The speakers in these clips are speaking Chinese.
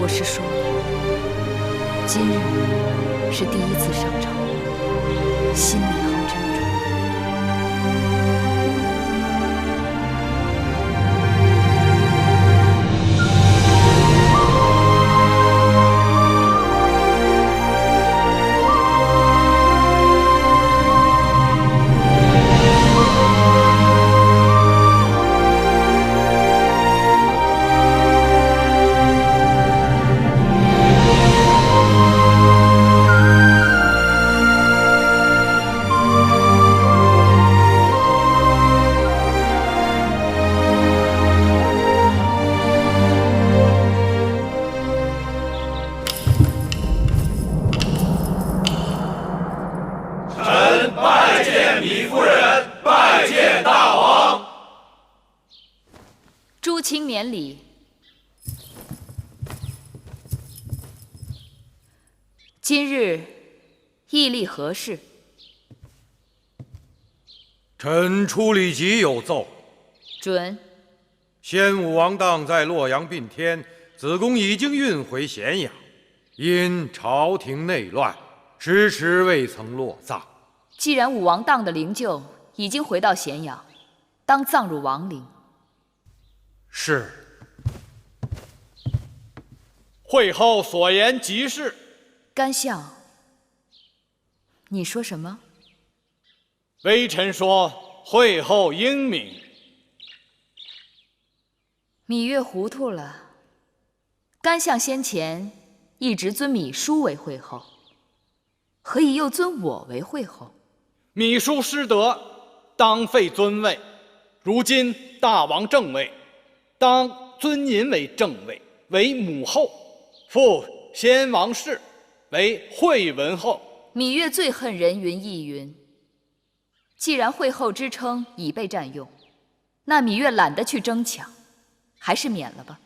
我是说，今日是第一次上朝，心里好沉重。诸卿免礼。今日议立何事？臣处理即有奏。准。先武王当在洛阳宾天，子贡已经运回咸阳，因朝廷内乱，迟迟未曾落葬。既然武王当的灵柩已经回到咸阳，当葬入王陵。是。会后所言极是。干相，你说什么？微臣说会后英明。芈月糊涂了。干相先前一直尊芈姝为惠后，何以又尊我为惠后？芈姝失德，当废尊位。如今大王正位，当尊您为正位，为母后，复先王氏为惠文后。芈月最恨人云亦云。既然惠后之称已被占用，那芈月懒得去争抢，还是免了吧。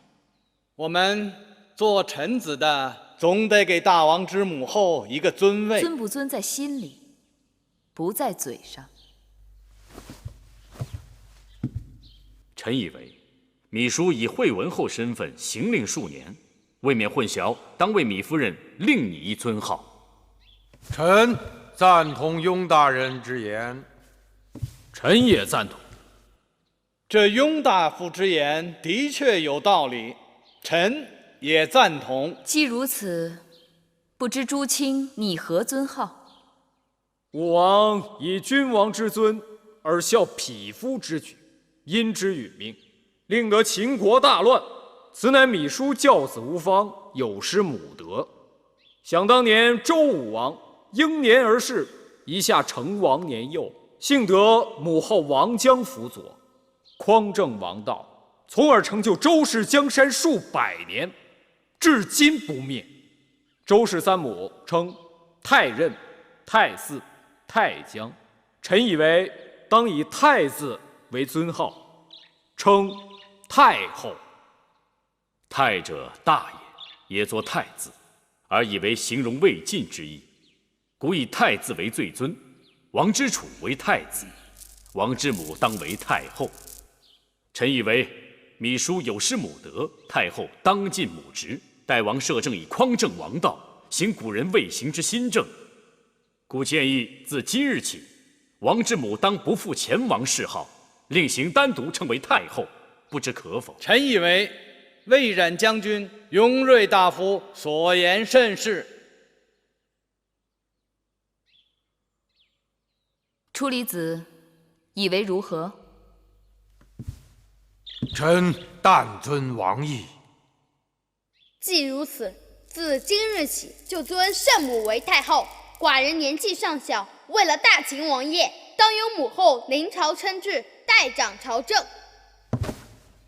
我们做臣子的，总得给大王之母后一个尊位。尊不尊在心里，不在嘴上。臣以为，芈姝以惠文后身份行令数年，未免混淆，当为芈夫人另拟一尊号。臣赞同雍大人之言。臣也赞同。这雍大夫之言的确有道理，臣也赞同。既如此，不知诸卿拟何尊号？武王以君王之尊而效匹夫之举，因之殒命，令得秦国大乱。此乃芈姝教子无方，有失母德。想当年周武王英年而逝，一下成王年幼，幸得母后王姜辅佐，匡正王道，从而成就周氏江山数百年，至今不灭。周氏三母称太任、太姒、太姜，臣以为当以太字为尊号，称太后。太者大也，也作太字，而以为形容未尽之意。古以太字为最尊，王之楚为太子，王之母当为太后。臣以为芈姝有失母德，太后当尽母职，待王摄政以匡正王道，行古人未行之新政。故建议自今日起，王之母当不负前王谥号，另行单独称为太后，不知可否？臣以为魏冉将军、雍瑞大夫所言甚是。初离子以为如何？臣但遵王意。既如此，自今日起就尊圣母为太后。寡人年纪尚小，为了大秦王业，当由母后临朝称制，代掌朝政。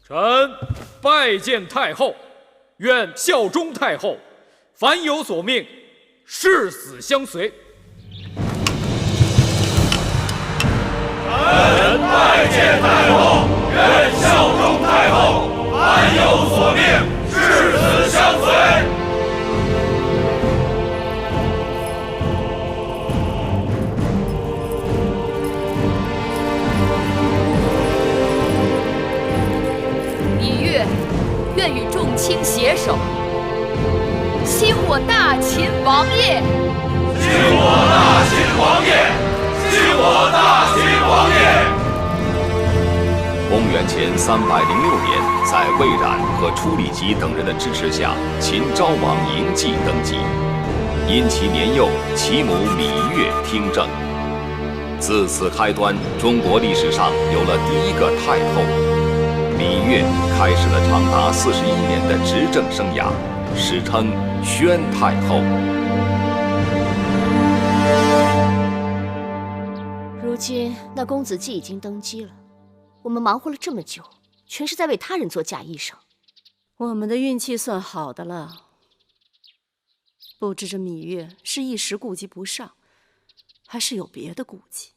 臣拜见太后，愿效忠太后，凡有所命，誓死相随。臣拜见太后，愿效忠太后，凡有所命，誓死相随。芈月愿与众卿携手，兴我大秦王爷！兴我大秦王爷！兴我大秦王爷！公元前306年，在魏冉和初里吉等人的支持下，秦昭王嬴稷登基。因其年幼，其母芈月听政。自此开端，中国历史上有了第一个太后。芈月开始了长达41年的执政生涯，史称宣太后。如今那公子季已经登基了，我们忙活了这么久，全是在为他人做嫁衣裳。我们的运气算好的了。不知这芈月是一时顾及不上，还是有别的顾忌，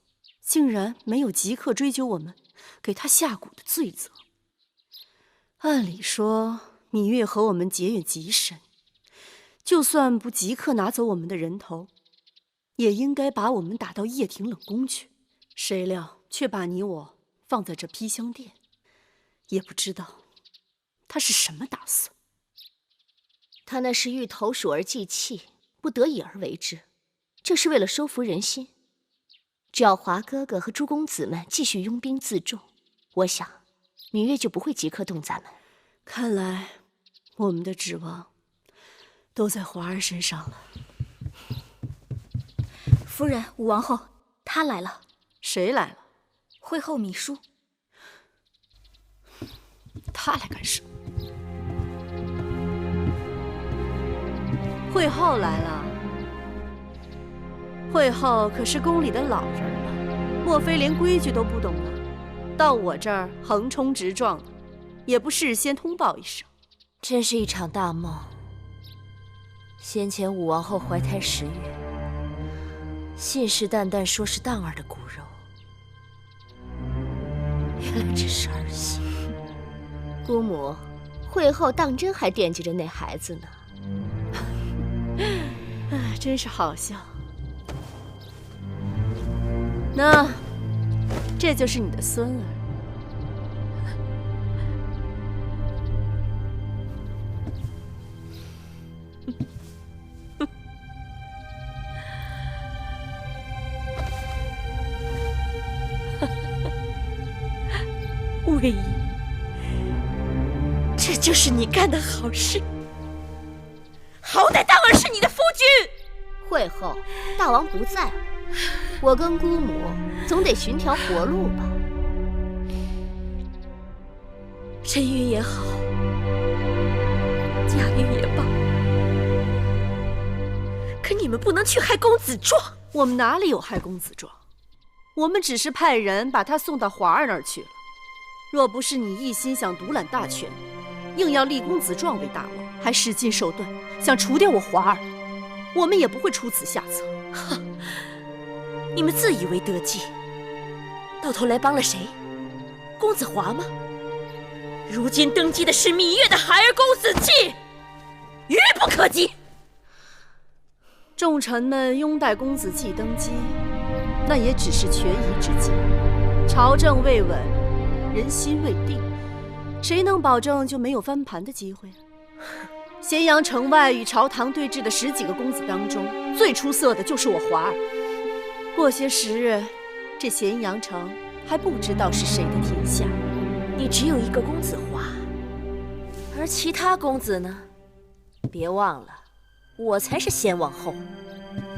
竟然没有即刻追究我们给他下蛊的罪责。按理说，芈月和我们结怨极深，就算不即刻拿走我们的人头，也应该把我们打到掖庭冷宫去。谁料却把你我放在这披香殿，也不知道他是什么打算。他那是欲投鼠而忌器，不得已而为之，这是为了收服人心。只要华哥哥和诸公子们继续拥兵自重，我想芈月就不会即刻动咱们。看来我们的指望都在华儿身上了。夫人，武王后，她来了。谁来了？会后芈姝。他来干什么？会后来了。会后可是宫里的老人了，莫非连规矩都不懂了？到我这儿横冲直撞的，也不事先通报一声。真是一场大梦。先前武王后怀胎10月，信誓旦旦说是荡儿的骨肉，原来只是儿戏。姑母，会后当真还惦记着那孩子呢。真是好笑。那这就是你的孙儿。魏婴，这就是你干的好事。好歹当儿是你的夫君。会后大王不在了，我跟姑母总得寻条活路吧。身孕也好，假孕也罢，可你们不能去害公子壮。我们哪里有害公子壮？我们只是派人把他送到华儿那儿去了。若不是你一心想独揽大权，硬要立公子壮为大王，还使尽手段想除掉我华儿，我们也不会出此下策。哼，你们自以为得计，到头来帮了谁？公子华吗？如今登基的是芈月的孩儿公子季，愚不可及。众臣们拥戴公子季登基，那也只是权宜之计。朝政未稳，人心未定，谁能保证就没有翻盘的机会？咸阳城外与朝堂对峙的10几个公子当中，最出色的就是我华儿。过些时日，这咸阳城还不知道是谁的天下。你只有一个公子华，而其他公子呢？别忘了，我才是先王后。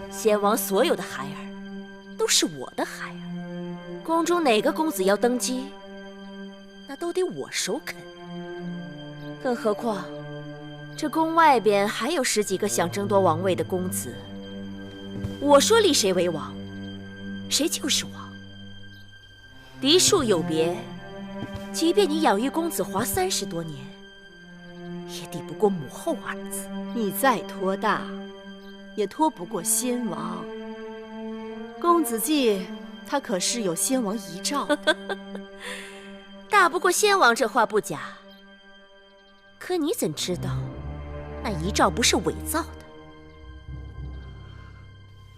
先王所有的孩儿都是我的孩儿，宫中哪个公子要登基，那都得我首肯。更何况这宫外边还有10几个想争夺王位的公子，我说立谁为王，谁就是王。嫡庶有别，即便你养育公子华30多年，也抵不过母后2字。你再托大，也托不过先王。公子季他可是有先王遗诏的。大不过先王这话不假，可你怎知道那遗诏不是伪造的？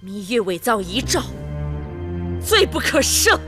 芈月伪造遗诏，罪不可赦。